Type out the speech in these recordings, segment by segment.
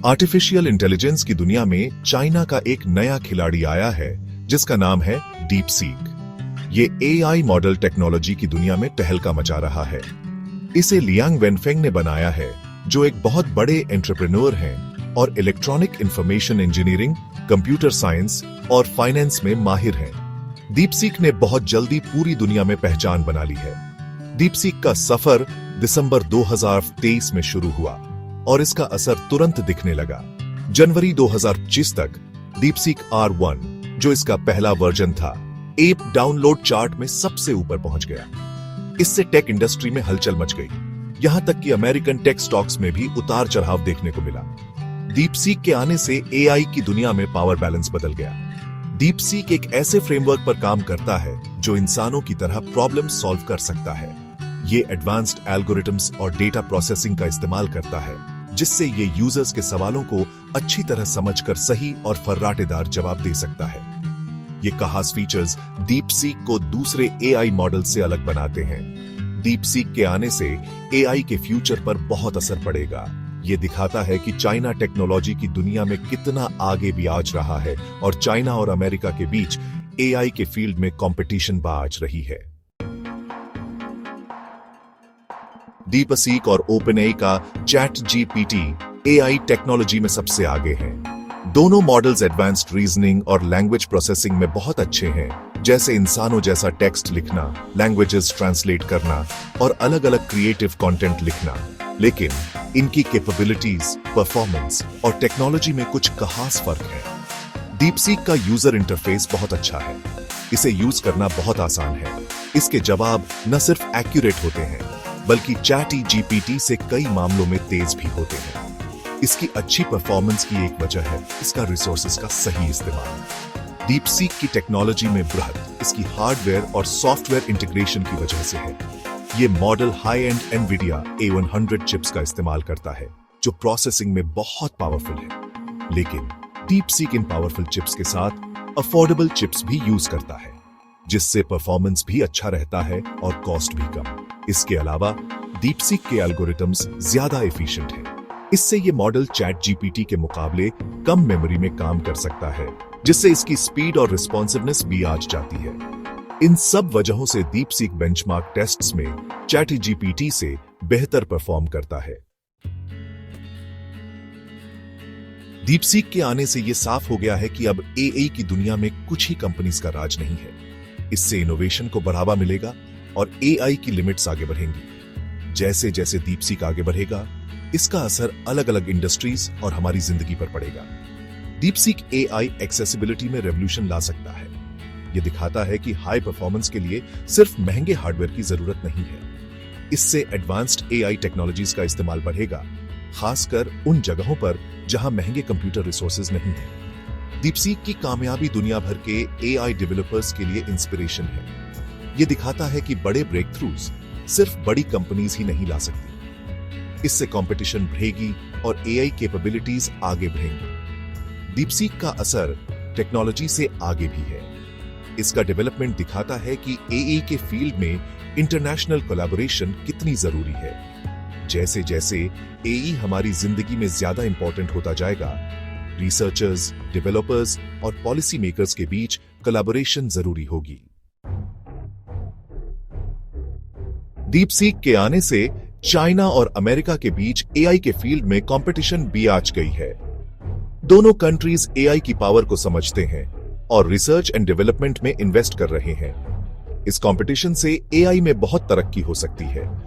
Artificial intelligence की दुनिया में चाइना का एक नया खिलाड़ी आया है जिसका नाम है डीप सीक। ये एआई मॉडल टेक्नोलॉजी की दुनिया में तहलका मचा रहा है। इसे लियांग वेनफेंग ने बनाया है, जो एक बहुत बड़े एंटरप्रेन्योर हैं और electronic information engineering, computer science और फाइनेंस में माहिर हैं। डीपसीक ने बहुत जल्दी पूरी दुनिया में पहचान बना ली है। डीपसीक का सफर दिसंबर 2023 में शुरू हुआ और इसका असर तुरंत दिखने लगा। जनवरी 2025 तक डीपसीक R1, जो इसका पहला वर्जन था, ऐप डाउनलोड चार्ट में सबसे ऊपर पहुंच गया। इससे टेक इंडस्ट्री में हलचल मच गई, यहां तक कि अमेरिकन टेक स्टॉक्स में भी उतार चढ़ाव देखने को मिला। डीपसीक के आने से एआई की दुनिया में पावर बैलेंस बदल गया। डीपसीक एक ऐसे फ्रेमवर्क पर काम करता है जो इंसानों की तरह प्रॉब्लम सॉल्व कर सकता है। ये एडवांस्ड एल्गोरिथम्स और डेटा प्रोसेसिंग का इस्तेमाल करता है, जिससे ये यूजर्स के सवालों को अच्छी तरह समझकर सही और फर्राटेदार जवाब दे सकता है। ये खास फीचर्स डीपसीक को दूसरे एआई मॉडल से अलग बनाते हैं। डीपसीक के आने से एआई के फ्यूचर पर बहुत असर पड़ेगा। ये दिखाता है कि चाइना टेक्नोलॉजी की दुनिया में कितना आगे भी आज रहा है और चाइना और अमेरिका के बीच एआई के फील्ड में कंपटीशन बाज रही है। डीपसीक और ओपनएआई का चैट जीपीटी एआई टेक्नोलॉजी में सबसे आगे हैं। दोनों मॉडल्स एडवांस्ड रीजनिंग और लैंग्वेज प्रोसेसिंग में बहुत अच्छे हैं, जैसे इंसानों जैसा टेक्स्ट लिखना, लैंग्वेजेस ट्रांसलेट करना और अलग अलग क्रिएटिव कंटेंट लिखना। लेकिन इनकी कैपेबिलिटीज, परफॉर्मेंस और टेक्नोलॉजी में कुछ खास फर्क है। डीपसीक का यूजर इंटरफेस बहुत अच्छा है। इसे यूज करना बहुत आसान है। इसके जवाब न सिर्फ एक्यूरेट होते हैं, बल्कि चैट जीपीटी से कई मामलों में तेज भी होते हैं। इसकी अच्छी परफॉर्मेंस की एक वजह है इसका रिसोर्सेज का सही इस्तेमाल। डीपसीक की टेक्नोलॉजी में बृहद इसकी हार्डवेयर और सॉफ्टवेयर इंटीग्रेशन की वजह से है। ये model high and Nvidia A100 chips का इस्तेमाल करता है, जो प्रोसेसिंग में बहुत पावरफुल है। लेकिन डीपसीक इन पावरफुल चिप्स के साथ अफोर्डेबल चिप्स भी यूज करता है, जिससे परफॉर्मेंस भी अच्छा रहता है और कॉस्ट भी कम। इसके अलावा डीपसीक के एल्गोरिथम्स ज्यादा एफिशिएंट हैं। इससे ये मॉडल चैट जीपीटी के मुकाबले कम मेमोरी में काम कर सकता है, जिससे इसकी स्पीड और रिस्पॉन्सिवनेस भी आज जाती है। इन सब वजहों से डीपसीक बेंचमार्क टेस्ट्स में चैट जीपीटी से बेहतर परफॉर्म करता है। डीपसीक के आने से यह साफ हो गया है कि अब एआई की दुनिया में कुछ ही कंपनीज का राज नहीं है। इससे इनोवेशन को बढ़ावा मिलेगा और एआई की लिमिट्स आगे बढ़ेंगी। जैसे जैसे डीपसीक आगे बढ़ेगा, इसका असर अलग अलग इंडस्ट्रीज और हमारी जिंदगी पर पड़ेगा। डीपसीक एआई एक्सेसिबिलिटी में रेवोल्यूशन ला सकता है। यह दिखाता है कि हाई परफॉर्मेंस के लिए सिर्फ महंगे हार्डवेयर की जरूरत नहीं है। इससे एडवांस्ड एआई टेक्नोलॉजीज का इस्तेमाल बढ़ेगा, खासकर उन जगहों पर जहां महंगे कंप्यूटर रिसोर्सेज नहीं है। डीपसीक की कामयाबी दुनिया भर के एआई डेवलपर्स के लिए इंस्पिरेशन है। यह दिखाता है कि बड़े ब्रेक थ्रूज सिर्फ बड़ी कंपनीज ही नहीं ला सकती। इससे कंपटीशन बढ़ेगी और एआई कैपेबिलिटीज आगे बढ़ेंगी। डीपसीक का असर टेक्नोलॉजी से आगे भी है। इसका डेवलपमेंट दिखाता है कि एआई के फील्ड में इंटरनेशनल कोलैबोरेशन कितनी जरूरी है। जैसे जैसे एआई हमारी जिंदगी में ज्यादा इंपॉर्टेंट होता जाएगा, रिसर्चर्स, डेवलपर्स और पॉलिसी मेकर्स के बीच कोलैबोरेशन जरूरी होगी। डीपसीक के आने से चाइना और अमेरिका के बीच एआई के फील्ड में कंपटीशन भी आज गई है। दोनों कंट्रीज एआई की पावर को समझते हैं और रिसर्च एंड डेवलपमेंट में इन्वेस्ट कर रहे हैं। इस कंपटीशन से एआई में बहुत तरक्की हो सकती है।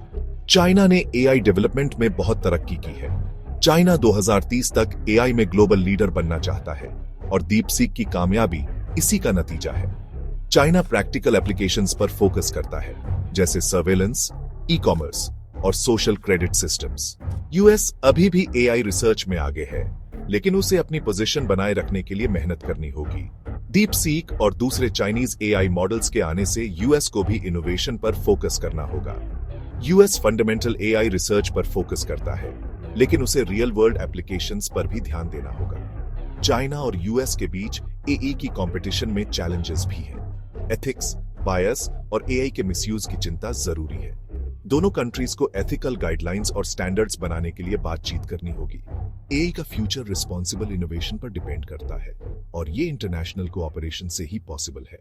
चाइना ने एआई डेवलपमेंट में बहुत तरक्की की है। चाइना 2030 तक एआई में ग्लोबल लीडर बनना चाहता है और डीपसीक की कामयाबी इसी का नतीजा है। चाइना प्रैक्टिकल एप्लीकेशंस पर फोकस करता है, जैसे सर्वेलेंस, ई-कॉमर्स और सोशल क्रेडिट सिस्टम्स। यूएस अभी भी एआई रिसर्च में आगे है, लेकिन उसे अपनी पोजीशन बनाए रखने के लिए मेहनत करनी होगी। डीपसीक और दूसरे चाइनीज एआई मॉडल्स के आने से यूएस को भी इनोवेशन पर फोकस करना होगा। यूएस फंडामेंटल एआई रिसर्च पर फोकस करता है, लेकिन उसे रियल वर्ल्ड एप्लीकेशंस पर भी ध्यान देना होगा। चाइना और यूएस के बीच एआई की कंपटीशन में चैलेंजेस भी हैं। एथिक्स, बायस और एआई के मिसयूज की चिंता जरूरी है। दोनों कंट्रीज को एथिकल गाइडलाइंस और स्टैंडर्ड्स बनाने के लिए बातचीत करनी होगी। एआई का फ्यूचर रिस्पॉन्सिबल इनोवेशन पर डिपेंड करता है और ये इंटरनेशनल कोऑपरेशन से ही पॉसिबल है।